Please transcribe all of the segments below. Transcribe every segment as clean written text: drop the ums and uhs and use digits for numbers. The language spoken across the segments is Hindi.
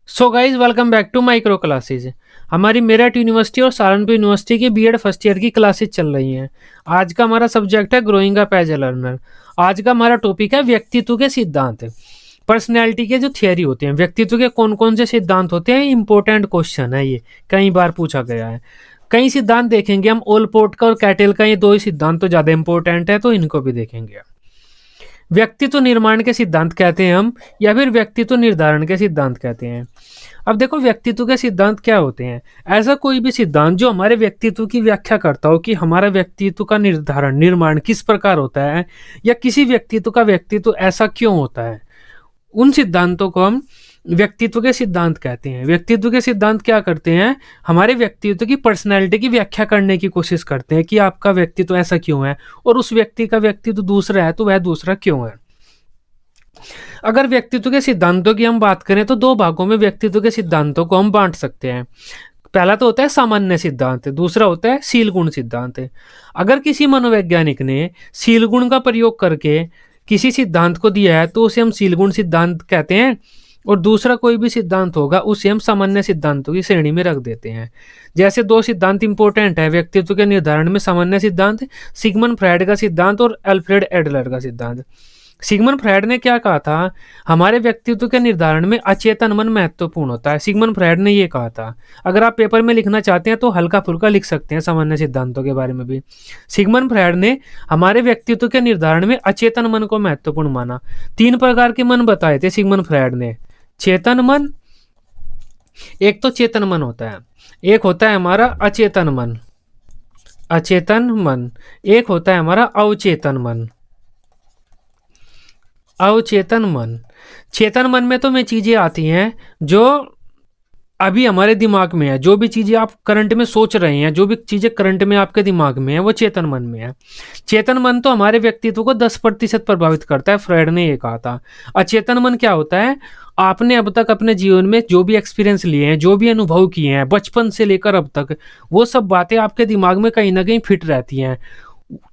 So guys welcome back to micro classes. हमारी मेरठ यूनिवर्सिटी और सहारनपुर यूनिवर्सिटी की बीएड फर्स्ट ईयर की क्लासेज चल रही हैं। आज का हमारा सब्जेक्ट है growing up as a learner. आज का हमारा टॉपिक है व्यक्तित्व के सिद्धांत। पर्सनैलिटी के जो थियरी होते हैं, व्यक्तित्व के कौन कौन से सिद्धांत होते हैं, इंपॉर्टेंट क्वेश्चन है ये, कई बार पूछा गया है। कई सिद्धांत देखेंगे हम, ओलपोर्ट का और कैटेल का, ये दो ही सिद्धांत तो ज़्यादा इंपॉर्टेंट है, तो इनको भी देखेंगे। व्यक्तित्व निर्माण के सिद्धांत कहते हैं हम, या फिर व्यक्तित्व निर्धारण के सिद्धांत कहते हैं। अब देखो, व्यक्तित्व के सिद्धांत क्या होते हैं। ऐसा कोई भी सिद्धांत जो हमारे व्यक्तित्व की व्याख्या करता हो कि हमारा व्यक्तित्व का निर्धारण निर्माण किस प्रकार होता है, या किसी व्यक्तित्व का व्यक्तित्व ऐसा क्यों होता है, उन सिद्धांतों को हम व्यक्तित्व के सिद्धांत कहते हैं। व्यक्तित्व के सिद्धांत क्या करते हैं, हमारे व्यक्तित्व की पर्सनैलिटी की व्याख्या करने की कोशिश करते हैं कि आपका व्यक्तित्व ऐसा क्यों है, और उस व्यक्ति का व्यक्तित्व दूसरा है तो वह दूसरा क्यों है। अगर व्यक्तित्व के सिद्धांतों की हम बात करें तो दो भागों में व्यक्तित्व के सिद्धांतों को हम बांट सकते हैं। पहला तो होता है सामान्य सिद्धांत, दूसरा होता है शील गुण सिद्धांत। अगर किसी मनोवैज्ञानिक ने शील गुण का प्रयोग करके किसी सिद्धांत को दिया है तो उसे हम शील गुण सिद्धांत कहते हैं, और दूसरा कोई भी सिद्धांत होगा उसे हम सामान्य सिद्धांतों की श्रेणी में रख देते हैं। जैसे दो सिद्धांत इंपॉर्टेंट है व्यक्तित्व के निर्धारण में, सामान्य सिद्धांत सिगमंड फ्रायड का सिद्धांत और अल्फ्रेड एडलर का सिद्धांत। सिगमंड फ्रायड ने क्या कहा था, हमारे व्यक्तित्व के निर्धारण में अचेतन मन महत्वपूर्ण होता है। सिगमंड फ्रायड ने ये कहा था। अगर आप पेपर में लिखना चाहते हैं तो हल्का फुल्का लिख सकते हैं सामान्य सिद्धांतों के बारे में भी। सिगमंड फ्रायड ने हमारे व्यक्तित्व के निर्धारण में अचेतन मन को महत्वपूर्ण माना। तीन प्रकार के मन बताए थे सिगमंड फ्रायड ने। चेतन मन, एक तो चेतन मन होता है, एक होता है हमारा अचेतन मन, अचेतन मन, एक होता है हमारा अवचेतन मन, अवचेतन मन। चेतन मन में तो वे चीजें आती हैं जो अभी हमारे दिमाग में है, जो भी चीजें आप करंट में सोच रहे हैं, जो भी चीजें करंट में आपके दिमाग में है, वो चेतन मन में है। चेतन मन तो हमारे व्यक्तित्व को 10% प्रभावित करता है, फ्रायड ने ये कहा था। अचेतन मन क्या होता है, आपने अब तक अपने जीवन में जो भी एक्सपीरियंस लिए हैं, जो भी अनुभव किए हैं बचपन से लेकर अब तक, वो सब बातें आपके दिमाग में कहीं ना कहीं फिट रहती हैं,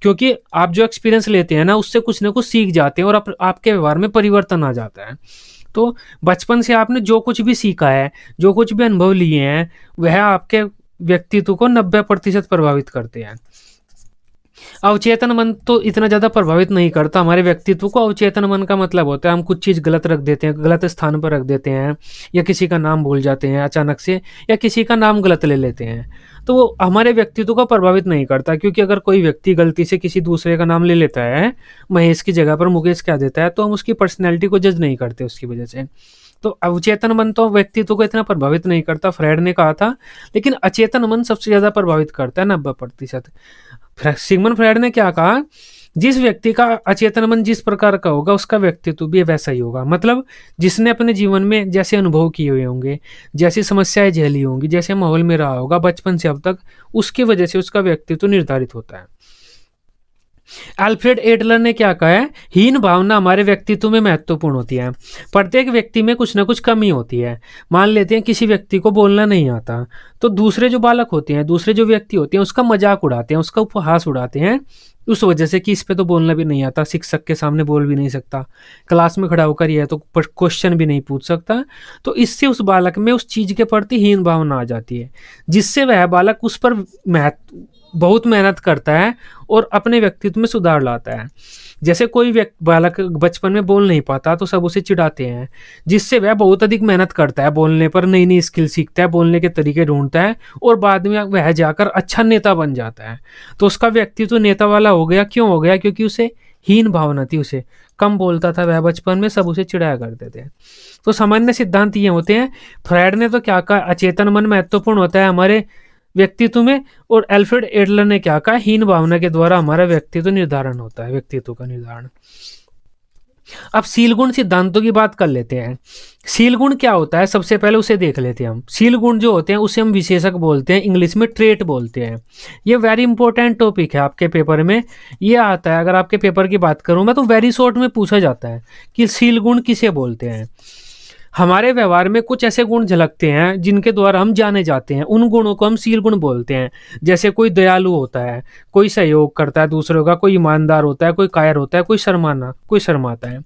क्योंकि आप जो एक्सपीरियंस लेते हैं ना, उससे कुछ ना कुछ सीख जाते हैं और आपके व्यवहार में परिवर्तन आ जाता है। तो बचपन से आपने जो कुछ भी सीखा है, जो कुछ भी अनुभव लिए हैं, वह आपके व्यक्तित्व को 90% प्रभावित करते हैं। अवचेतन मन तो इतना ज़्यादा प्रभावित नहीं करता हमारे व्यक्तित्व को। अवचेतन मन का मतलब होता है हम कुछ चीज़ गलत रख देते हैं, गलत स्थान पर रख देते हैं, या किसी का नाम भूल जाते हैं अचानक से, या किसी का नाम गलत ले लेते हैं, तो वो हमारे व्यक्तित्व को प्रभावित नहीं करता। क्योंकि अगर कोई व्यक्ति गलती से किसी दूसरे का नाम ले लेता है, महेश की जगह पर मुकेश कह देता है, तो हम उसकी पर्सनैलिटी को जज नहीं करते उसकी वजह से। तो अवचेतन मन तो व्यक्तित्व को इतना प्रभावित नहीं करता, फ्रायड ने कहा था, लेकिन अचेतन मन सबसे ज़्यादा प्रभावित करता है, 90%। सिगमंड फ्रायड ने क्या कहा, जिस व्यक्ति का अचेतन मन जिस प्रकार का होगा उसका व्यक्तित्व भी वैसा ही होगा। मतलब जिसने अपने जीवन में जैसे अनुभव किए हुए होंगे, जैसी समस्याएं झेली होंगी, जैसे माहौल में रहा होगा बचपन से अब तक, उसकी वजह से उसका व्यक्तित्व निर्धारित होता है। अल्फ्रेड एडलर ने क्या कहा है, हीन भावना हमारे व्यक्तित्व में महत्वपूर्ण होती है। प्रत्येक व्यक्ति में कुछ ना कुछ कमी होती है। मान लेते हैं किसी व्यक्ति को बोलना नहीं आता, तो दूसरे जो बालक होते हैं, दूसरे जो व्यक्ति होते हैं, उसका मजाक उड़ाते हैं, उसका उपहास उड़ाते हैं, उस वजह से कि इस पे तो बोलना भी नहीं आता, शिक्षक के सामने बोल भी नहीं सकता, क्लास में खड़ा होकर यह तो क्वेश्चन भी नहीं पूछ सकता। तो इससे उस बालक में उस चीज के प्रति हीन भावना आ जाती है, जिससे वह बालक उस पर बहुत मेहनत करता है और अपने व्यक्तित्व में सुधार लाता है। जैसे कोई बालक बचपन में बोल नहीं पाता तो सब उसे चिढ़ाते हैं, जिससे वह बहुत अधिक मेहनत करता है, बोलने पर नई नई स्किल सीखता है, बोलने के तरीके ढूंढता है, और बाद में वह जाकर अच्छा नेता बन जाता है। तो उसका व्यक्तित्व नेता वाला हो गया। क्यों हो गया? क्योंकि उसे हीन भावना थी, उसे कम बोलता था वह बचपन में, सब उसे चिढ़ाया करते थे। तो सामान्य सिद्धांत ये होते हैं। फ्रायड ने तो क्या कहा, अचेतन मन महत्वपूर्ण होता है हमारे व्यक्तित्व में, और अल्फ्रेड एडलर ने क्या कहा, हीन भावना के द्वारा हमारा व्यक्तित्व निर्धारण होता है, व्यक्तित्व का निर्धारण। अब शील गुण सिद्धांतों की बात कर लेते हैं। शील गुण क्या होता है, सबसे पहले उसे देख लेते हैं हम। शील गुण जो होते हैं उसे हम विशेषक बोलते हैं, इंग्लिश में ट्रेट बोलते हैं। ये वेरी इंपॉर्टेंट टॉपिक है आपके पेपर में, ये आता है। अगर आपके पेपर की बात करूं मैं तो वेरी शॉर्ट में पूछा जाता है कि शील गुण किसे बोलते हैं। हमारे व्यवहार में कुछ ऐसे गुण झलकते हैं जिनके द्वारा हम जाने जाते हैं, उन गुणों को हम शील गुण बोलते हैं। जैसे कोई दयालु होता है, कोई सहयोग करता है दूसरों का, कोई ईमानदार होता है, कोई कायर होता है, कोई शर्माता है।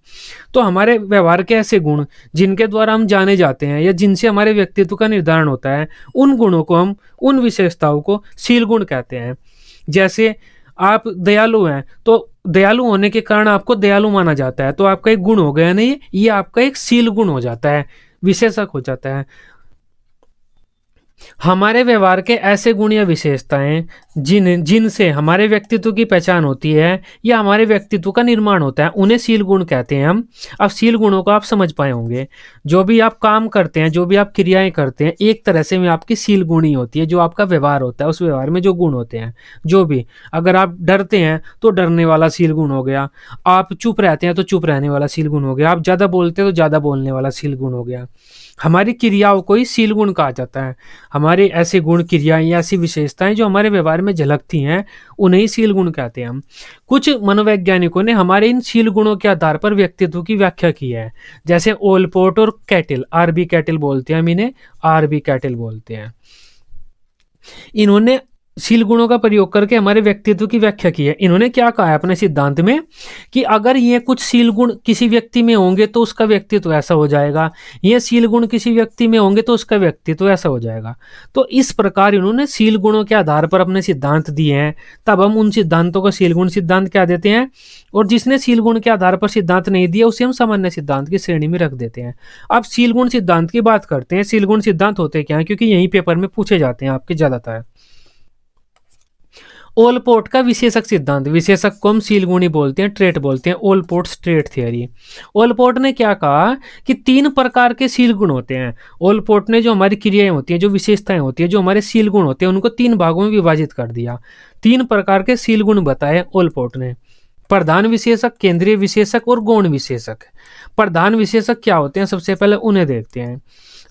तो हमारे व्यवहार के ऐसे गुण जिनके द्वारा हम जाने जाते हैं या जिनसे हमारे व्यक्तित्व का निर्धारण होता है, उन गुणों को हम, उन विशेषताओं को शील गुण कहते हैं। जैसे आप दयालु हैं, तो दयालु होने के कारण आपको दयालु माना जाता है, तो आपका एक गुण हो गया नहीं, ये आपका एक शील गुण हो जाता है, विशेषक हो जाता है। हमारे व्यवहार के ऐसे गुण या विशेषताएं जिनसे हमारे व्यक्तित्व की पहचान होती है या हमारे व्यक्तित्व का निर्माण होता है, उन्हें शील गुण कहते हैं हम। अब शील गुणों को आप समझ पाए होंगे। जो भी आप काम करते हैं, जो भी आप क्रियाएं करते हैं, एक तरह से में आपकी शील गुण ही होती है। जो आपका व्यवहार होता है, उस व्यवहार में जो गुण होते हैं, जो भी, अगर आप डरते हैं तो डरने वाला शील गुण हो गया, आप चुप रहते हैं तो चुप रहने वाला शील गुण हो गया, आप ज्यादा बोलते हैं तो ज्यादा बोलने वाला शील गुण हो गया। हमारी क्रियाओं को ही शील गुण कहा जाता है। हमारे ऐसे गुण, क्रियाएं या ऐसी विशेषताएं जो हमारे व्यवहार में झलकती हैं, उन्हें ही शील गुण कहते हैं हम। कुछ मनोवैज्ञानिकों ने हमारे इन शील गुणों के आधार पर व्यक्तित्व की व्याख्या की है। जैसे ओलपोर्ट और कैटिल, आरबी कैटिल बोलते हैं हम इन्हें, आरबी कैटिल बोलते हैं। इन्होंने शील गुणों का प्रयोग करके हमारे व्यक्तित्व की व्याख्या की है। इन्होंने क्या कहा है अपने सिद्धांत में कि अगर ये कुछ शील गुण किसी व्यक्ति में होंगे तो उसका व्यक्तित्व ऐसा हो जाएगा, ये शील गुण किसी व्यक्ति में होंगे तो उसका व्यक्तित्व ऐसा हो जाएगा। तो इस प्रकार इन्होंने शील गुणों के आधार पर अपने सिद्धांत दिए हैं। तब हम उन सिद्धांतों को शील गुण सिद्धांत कह देते हैं, और जिसने शील गुण के आधार पर सिद्धांत नहीं दिया उसे हम सामान्य सिद्धांत की श्रेणी में रख देते हैं। अब शील गुण सिद्धांत की बात करते हैं। शील गुण सिद्धांत होते क्या है, क्योंकि यही पेपर में पूछे जाते हैं आपके ज्यादातर। ओलपोर्ट का विशेषक सिद्धांत, विशेषक को हम शील गुण ही बोलते हैं, ट्रेट बोलते हैं, ओलपोर्ट ट्रेट थियरी। ओलपोर्ट ने क्या कहा कि 3 प्रकार के शील गुण होते हैं। ओलपोर्ट ने जो हमारी क्रियाएं होती हैं, जो विशेषताएं होती हैं, जो हमारे शील गुण होते हैं, उनको 3 भागों में विभाजित कर दिया। 3 प्रकार के शील गुण बताए ओलपोर्ट ने: प्रधान विशेषक, केंद्रीय विशेषक और गौण विशेषक। प्रधान विशेषक क्या होते हैं, सबसे पहले उन्हें देखते हैं।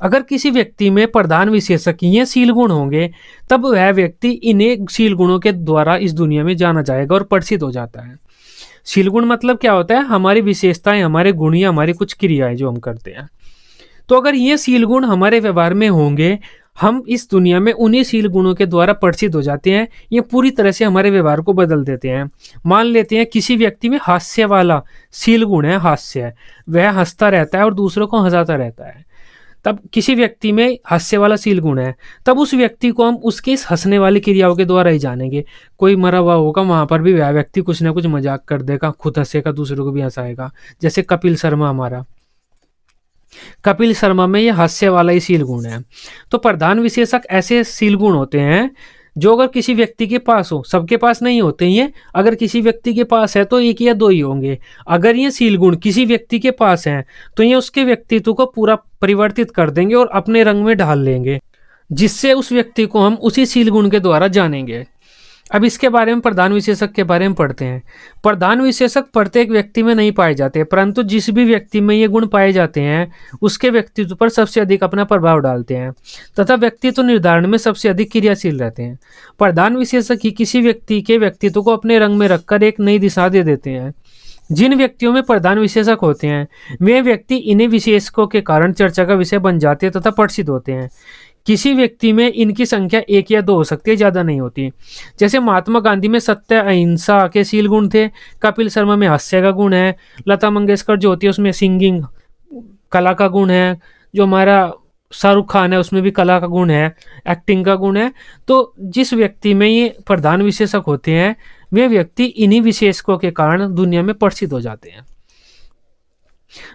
अगर किसी व्यक्ति में प्रधान विशेषक ये शील गुण होंगे, तब वह व्यक्ति इन्हें शील गुणों के द्वारा इस दुनिया में जाना जाएगा और परिचित हो जाता है। शील गुण मतलब क्या होता है, हमारी विशेषताएं, हमारे गुण या हमारी कुछ क्रियाएं जो हम करते हैं। तो अगर ये शील गुण हमारे व्यवहार में होंगे, हम इस दुनिया में उन्हीं शील गुणों के द्वारा परिचित हो जाते हैं। ये पूरी तरह से हमारे व्यवहार को बदल देते हैं। मान लेते हैं किसी व्यक्ति में हास्य वाला शील गुण है, हास्य, वह हंसता रहता है और दूसरों को हंसाता रहता है। तब किसी व्यक्ति में हास्य वाला शील गुण है, तब उस व्यक्ति को हम उसके इस हंसने वाली क्रियाओं के द्वारा ही जानेंगे। कोई मरा हुआ होगा, वहां पर भी वह व्यक्ति कुछ ना कुछ मजाक कर देगा, खुद हंसेगा, दूसरों को भी हंसाएगा। जैसे कपिल शर्मा, हमारा कपिल शर्मा में ये हास्य वाला ही शील गुण है। तो प्रधान विशेषक ऐसे शील गुण होते हैं जो अगर किसी व्यक्ति के पास हो, सबके पास नहीं होते ये, अगर किसी व्यक्ति के पास है तो 1 या 2 ही होंगे। अगर ये शील गुण किसी व्यक्ति के पास हैं तो ये उसके व्यक्तित्व को पूरा परिवर्तित कर देंगे और अपने रंग में ढाल लेंगे, जिससे उस व्यक्ति को हम उसी शील गुण के द्वारा जानेंगे। अब इसके बारे में, प्रधान विशेषक के बारे में पढ़ते हैं। प्रधान विशेषक प्रत्येक व्यक्ति में नहीं पाए जाते, परंतु जिस भी व्यक्ति में ये गुण पाए जाते हैं उसके व्यक्तित्व पर सबसे अधिक अपना प्रभाव डालते हैं तथा व्यक्तित्व निर्धारण में सबसे अधिक क्रियाशील रहते हैं। प्रधान विशेषक ही किसी व्यक्ति के व्यक्तित्व को अपने रंग में रखकर एक नई दिशा दे देते हैं। जिन व्यक्तियों में प्रधान विशेषक होते हैं वे व्यक्ति इन्हीं विशेषकों के कारण चर्चा का विषय बन जाते हैं तथा परिचित होते हैं। किसी व्यक्ति में इनकी संख्या 1 या 2 हो सकती है, ज्यादा नहीं होती। जैसे महात्मा गांधी में सत्य, अहिंसा के शील गुण थे, कपिल शर्मा में हास्य का गुण है, लता मंगेशकर जो होती है उसमें सिंगिंग कला का गुण है, जो हमारा शाहरुख खान है उसमें भी कला का गुण है, एक्टिंग का गुण है। तो जिस व्यक्ति में ये प्रधान विशेषक होते हैं वे व्यक्ति इन्हीं विशेषकों के कारण दुनिया में परिचित हो जाते हैं।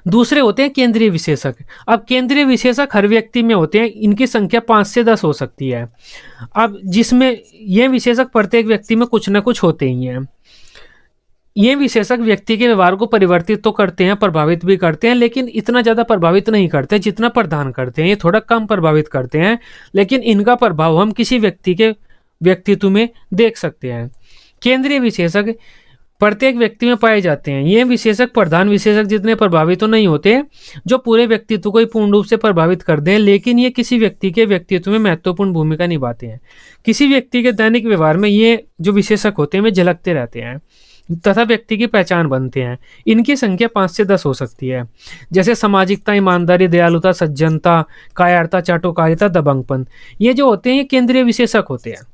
दूसरे होते हैं केंद्रीय विशेषक। अब केंद्रीय विशेषक हर व्यक्ति में होते हैं, इनकी संख्या 5 से 10 हो सकती है। अब जिसमें ये विशेषक प्रत्येक व्यक्ति में कुछ ना कुछ होते ही हैं। ये विशेषक व्यक्ति के व्यवहार को परिवर्तित तो करते हैं, प्रभावित भी करते हैं, लेकिन इतना ज्यादा प्रभावित नहीं करते जितना प्रधान करते हैं। ये थोड़ा कम प्रभावित करते हैं, लेकिन इनका प्रभाव हम किसी व्यक्ति के व्यक्तित्व में देख सकते हैं। केंद्रीय विशेषक प्रत्येक व्यक्ति में पाए जाते हैं। ये विशेषक प्रधान विशेषक जितने प्रभावित तो नहीं होते जो पूरे व्यक्तित्व को ही पूर्ण रूप से प्रभावित कर दें, लेकिन ये किसी व्यक्ति के व्यक्तित्व में महत्वपूर्ण भूमिका निभाते हैं। किसी व्यक्ति के दैनिक व्यवहार में ये जो विशेषक होते हैं वे झलकते रहते हैं। तथा व्यक्ति की पहचान बनते हैं। इनकी संख्या 5 से 10 हो सकती है। जैसे सामाजिकता, ईमानदारी, दयालुता, सज्जनता, कायरता, चाटुकारिता, दबंगपन। ये जो होते हैं ये केंद्रीय विशेषक होते हैं।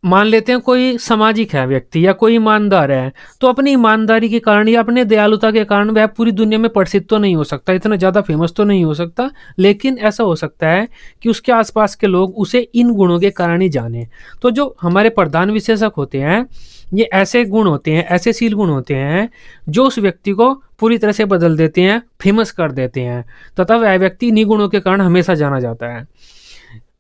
मान लेते हैं कोई सामाजिक है व्यक्ति या कोई ईमानदार है, तो अपनी ईमानदारी के कारण या अपने दयालुता के कारण वह पूरी दुनिया में प्रसिद्ध तो नहीं हो सकता, इतना ज़्यादा फेमस तो नहीं हो सकता, लेकिन ऐसा हो सकता है कि उसके आसपास के लोग उसे इन गुणों के कारण ही जाने। तो जो हमारे प्रधान विशेषक होते हैं ये ऐसे गुण होते हैं, ऐसे शील गुण होते हैं जो उस व्यक्ति को पूरी तरह से बदल देते हैं, फेमस कर देते हैं, तथा वह व्यक्ति इन्हीं गुणों के कारण हमेशा जाना जाता है।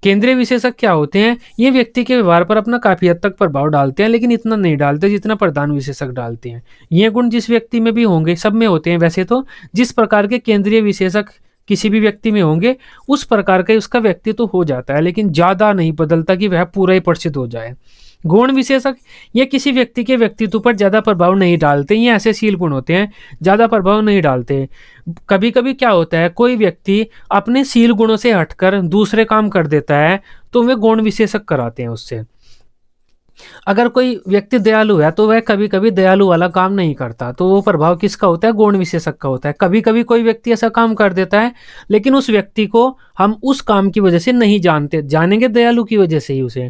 केंद्रीय विशेषक क्या होते हैं? ये व्यक्ति के व्यवहार पर अपना काफी हद तक प्रभाव डालते हैं, लेकिन इतना नहीं डालते जितना प्रधान विशेषक डालते हैं। ये गुण जिस व्यक्ति में भी होंगे, सब में होते हैं वैसे तो, जिस प्रकार के केंद्रीय विशेषक किसी भी व्यक्ति में होंगे उस प्रकार का उसका व्यक्तित्व हो जाता है, लेकिन ज्यादा नहीं बदलता कि वह पूरा ही प्रसिद्ध हो जाए। गौण विशेषक ये किसी व्यक्ति के व्यक्तित्व पर ज्यादा प्रभाव नहीं डालते, ये ऐसे शील गुण होते हैं ज्यादा प्रभाव नहीं डालते। कभी कभी क्या होता है, कोई व्यक्ति अपने शील गुणों से हटकर दूसरे काम कर देता है तो वे गौण विशेषक कराते हैं उससे। अगर कोई व्यक्ति दयालु है तो वह कभी कभी दयालु वाला काम नहीं करता, तो वो प्रभाव किसका होता है? गौण विशेषक का होता है। कभी कभी कोई व्यक्ति ऐसा काम कर देता है लेकिन उस व्यक्ति को हम उस काम की वजह से नहीं जानते, जानेंगे दयालु की वजह से ही उसे।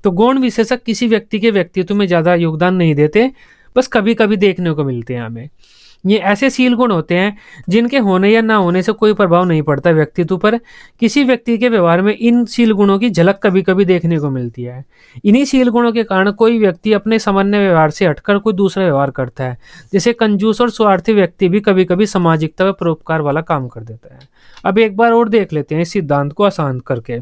तो गौण विशेषक किसी व्यक्ति के व्यक्तित्व में ज्यादा योगदान नहीं देते, बस कभी कभी देखने को मिलते हैं हमें। ये ऐसे शील गुण होते हैं जिनके होने या ना होने से कोई प्रभाव नहीं पड़ता व्यक्तित्व पर। किसी व्यक्ति के व्यवहार में इन शील गुणों की झलक कभी कभी देखने को मिलती है। इन्हीं शील गुणों के कारण कोई व्यक्ति अपने सामान्य व्यवहार से हटकर कोई दूसरा व्यवहार करता है। जैसे कंजूस और स्वार्थी व्यक्ति भी कभी कभी सामाजिकता व परोपकार वाला काम कर देता है। अब एक बार और देख लेते हैं इस सिद्धांत को आसान करके।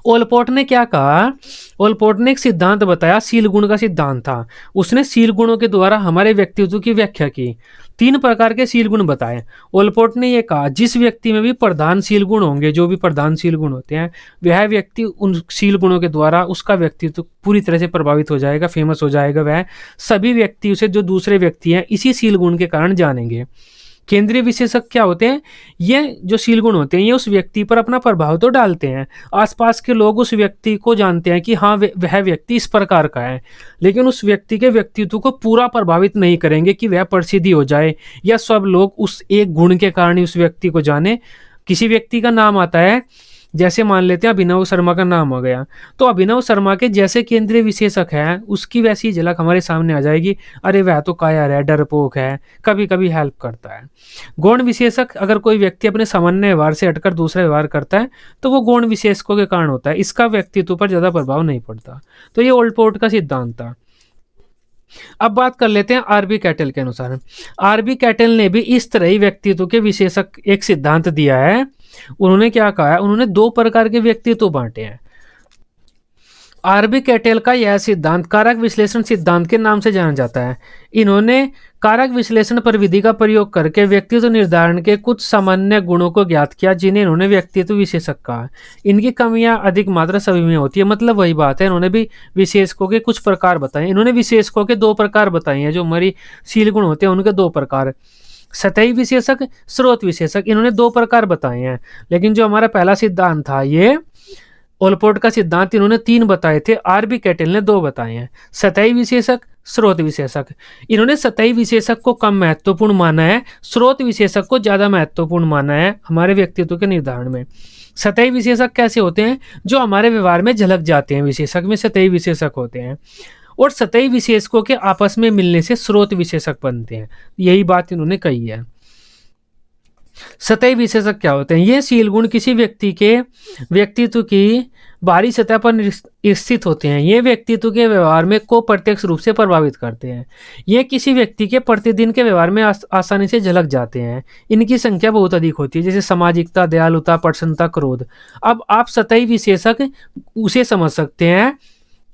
ओलपोर्ट ने क्या कहा? ओलपोर्ट ने एक सिद्धांत बताया, शील गुण का सिद्धांत था। उसने शील गुणों के द्वारा हमारे व्यक्तित्व की व्याख्या की। 3 प्रकार के शील गुण बताए। ओलपोर्ट ने यह कहा, जिस व्यक्ति में भी प्रधान शील गुण होंगे, जो भी प्रधान शील गुण होते हैं, वह व्यक्ति उन शील गुणों के द्वारा उसका व्यक्तित्व पूरी तरह से प्रभावित हो जाएगा, फेमस हो जाएगा। वह सभी व्यक्ति उसे, जो दूसरे व्यक्ति हैं, इसी शील गुण के कारण जानेंगे। केंद्रीय विशेषक क्या होते हैं? ये जो शील गुण होते हैं ये उस व्यक्ति पर अपना प्रभाव तो डालते हैं, आसपास के लोग उस व्यक्ति को जानते हैं कि हाँ वह व्यक्ति इस प्रकार का है, लेकिन उस व्यक्ति के व्यक्तित्व को पूरा प्रभावित नहीं करेंगे कि वह प्रसिद्धि हो जाए या सब लोग उस एक गुण के कारण ही उस व्यक्ति को जाने। किसी व्यक्ति का नाम आता है, जैसे मान लेते हैं अभिनव शर्मा का नाम आ गया, तो अभिनव शर्मा के जैसे केंद्रीय विशेषक है उसकी वैसी झलक हमारे सामने आ जाएगी, अरे वह तो कायर है, डरपोक है, कभी कभी हेल्प करता है। गौण विशेषक, अगर कोई व्यक्ति अपने सामान्य व्यवहार से हटकर दूसरा व्यवहार करता है तो वो गौण विशेषकों के कारण होता है, इसका व्यक्तित्व पर ज्यादा प्रभाव नहीं पड़ता। तो ये ओलपोर्ट का सिद्धांत था। अब बात कर लेते हैं आरबी कैटल के अनुसार। आरबी कैटल ने भी इस तरह ही व्यक्तित्व के विशेषक एक सिद्धांत दिया है। उन्होंने क्या कहा है? उन्होंने 2 प्रकार के व्यक्तित्व बांटे हैं। आरबी कैटल का यह सिद्धांत कारक विश्लेषण सिद्धांत के नाम से जाना जाता है। इन्होंने कारक विश्लेषण पर विधि का प्रयोग करके व्यक्तित्व निर्धारण के कुछ सामान्य गुणों को ज्ञात किया, जिन्हें इन्होंने व्यक्तित्व विशेषक कहा। इनकी कमियां अधिक मात्रा सभी में होती है, मतलब वही बात है, इन्होंने भी विशेषकों के कुछ प्रकार बताए। इन्होंने विशेषकों के 2 प्रकार बताए हैं, जो हमारी शील गुण होते हैं उनके 2 प्रकार, सतही विशेषक, स्रोत विशेषक। इन्होंने 2 प्रकार बताए हैं, लेकिन जो हमारा पहला सिद्धांत था ये ओलपोर्ट का सिद्धांत, इन्होंने 3 बताए थे, आरबी कैटल ने 2 बताए हैं, सतही विशेषक, स्रोत विशेषक। इन्होंने सतही विशेषक को कम महत्वपूर्ण माना है, स्रोत विशेषक को ज्यादा महत्वपूर्ण माना है हमारे व्यक्तित्व के निर्धारण में। सतही विशेषक कैसे होते हैं? जो हमारे व्यवहार में झलक जाते हैं, विशेषक में सतही विशेषक होते हैं, और सतही विशेषकों के आपस में मिलने से स्रोत विशेषक बनते हैं। यही बात इन्होंने कही है। सतही विशेषक क्या होते हैं? ये शील गुण किसी व्यक्ति के व्यक्तित्व की बाहरी सतह पर स्थित होते हैं। ये व्यक्तित्व के व्यवहार में को प्रत्यक्ष रूप से प्रभावित करते हैं। ये किसी व्यक्ति के प्रतिदिन के व्यवहार में आसानी से झलक जाते हैं। इनकी संख्या बहुत अधिक होती है, जैसे सामाजिकता, दयालुता, प्रसन्नता, क्रोध। अब आप सतही विशेषक उसे समझ सकते हैं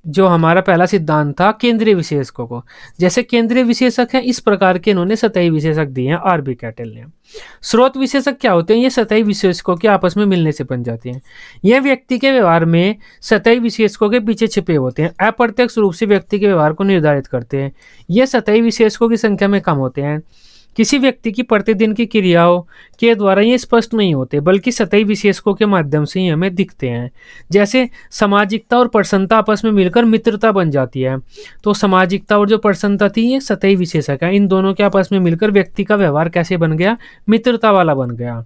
जो हमारा पहला सिद्धांत था केंद्रीय विशेषकों को। जैसे केंद्रीय विशेषक हैं, इस प्रकार के इन्होंने सतही विशेषक दिए हैं आरबी कैटल ने। स्रोत विशेषक क्या होते हैं? ये सतही विशेषकों के आपस में मिलने से बन जाते हैं। यह व्यक्ति के व्यवहार में सतही विशेषकों के पीछे छिपे होते हैं, अप्रत्यक्ष रूप से व्यक्ति के व्यवहार को निर्धारित करते हैं। ये सतही विशेषकों की संख्या में कम होते हैं। किसी व्यक्ति की प्रतिदिन की क्रियाओं के द्वारा ये स्पष्ट नहीं होते, बल्कि सतही विशेषकों के माध्यम से ही हमें दिखते हैं। जैसे सामाजिकता और प्रसन्नता आपस में मिलकर मित्रता बन जाती है। तो सामाजिकता और जो प्रसन्नता थी ये सतही विशेषक है, इन दोनों के आपस में मिलकर व्यक्ति का व्यवहार कैसे बन गया, मित्रता वाला बन गया।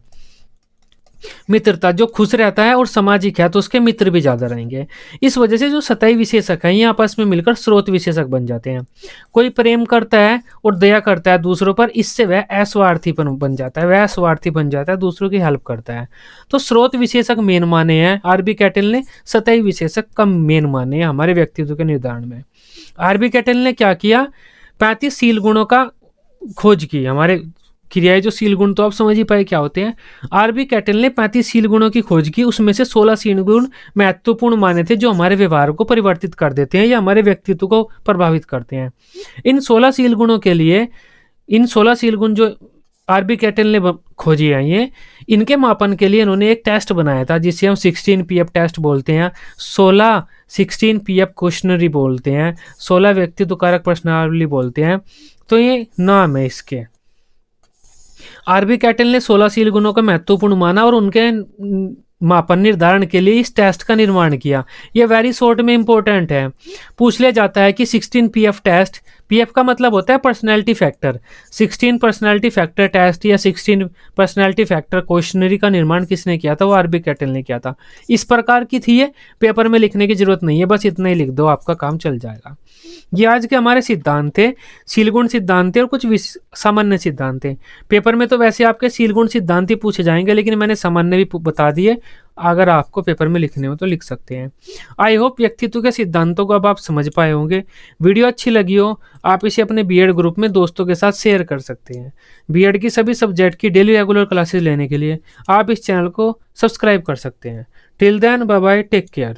मित्रता, जो खुश रहता है और सामाजिक है तो उसके मित्र भी ज्यादा रहेंगे। इस वजह से जो सतही विशेषक है ये आपस में मिलकर स्रोत विशेषक बन जाते हैं। कोई प्रेम करता है और दया करता है दूसरों पर, इससे वह अस्वार्थीपन बन जाता है, वह स्वार्थी बन जाता है, दूसरों की हेल्प करता है। तो स्रोत विशेषक मेन माने हैं आरबी कैटल ने, सतही विशेषक कम मेन माने हैं हमारे व्यक्तित्व के निर्धारण में। आरबी कैटल ने क्या किया, 35 शील गुणों का खोज की। हमारे क्रियाएं जो शील गुण तो आप समझ ही पाए क्या होते हैं। आरबी कैटल ने 35 शील गुणों की खोज की, उसमें से 16 शील गुण महत्वपूर्ण माने थे जो हमारे व्यवहार को परिवर्तित कर देते हैं या हमारे व्यक्तित्व को प्रभावित करते हैं। इन 16 शील गुणों के लिए, इन 16 शील गुण जो आरबी कैटल ने खोजी है, ये इनके मापन के लिए इन्होंने एक टेस्ट बनाया था जिसे हम 16 PF टेस्ट बोलते हैं। 16 PF क्वेश्चनरी बोलते हैं, 16 व्यक्तित्व कारक प्रश्नावली बोलते हैं। तो ये नाम है इसके। आरबी कैटल ने 16 शील गुणों का महत्वपूर्ण माना और उनके मापन निर्धारण के लिए इस टेस्ट का निर्माण किया। यह वेरी शॉर्ट में इंपॉर्टेंट है। पूछ लिया जाता है कि 16 PF टेस्ट, PF का मतलब होता है personality factor, 16 personality factor test या 16 पर्सनैलिटी फैक्टर क्वेश्चनरी का निर्माण किसने किया था, वो आरबी कैटल ने किया था। इस प्रकार की थी ये, पेपर में लिखने की जरूरत नहीं है, बस इतना ही लिख दो, आपका काम चल जाएगा। ये आज के हमारे सिद्धांत थे, शीलगुण सिद्धांत थे और कुछ सामान्य सिद्धांत थे। पेपर में तो वैसे आपके शीलगुण सिद्धांत ही पूछे जाएंगे, लेकिन मैंने सामान्य भी बता दिए, अगर आपको पेपर में लिखने हो तो लिख सकते हैं। आई होप व्यक्तित्व के सिद्धांतों को अब आप समझ पाए होंगे। वीडियो अच्छी लगी हो, आप इसे अपने बीएड ग्रुप में दोस्तों के साथ शेयर कर सकते हैं। बीएड की सभी सब्जेक्ट की डेली रेगुलर क्लासेस लेने के लिए आप इस चैनल को सब्सक्राइब कर सकते हैं। Till then, bye bye, take care.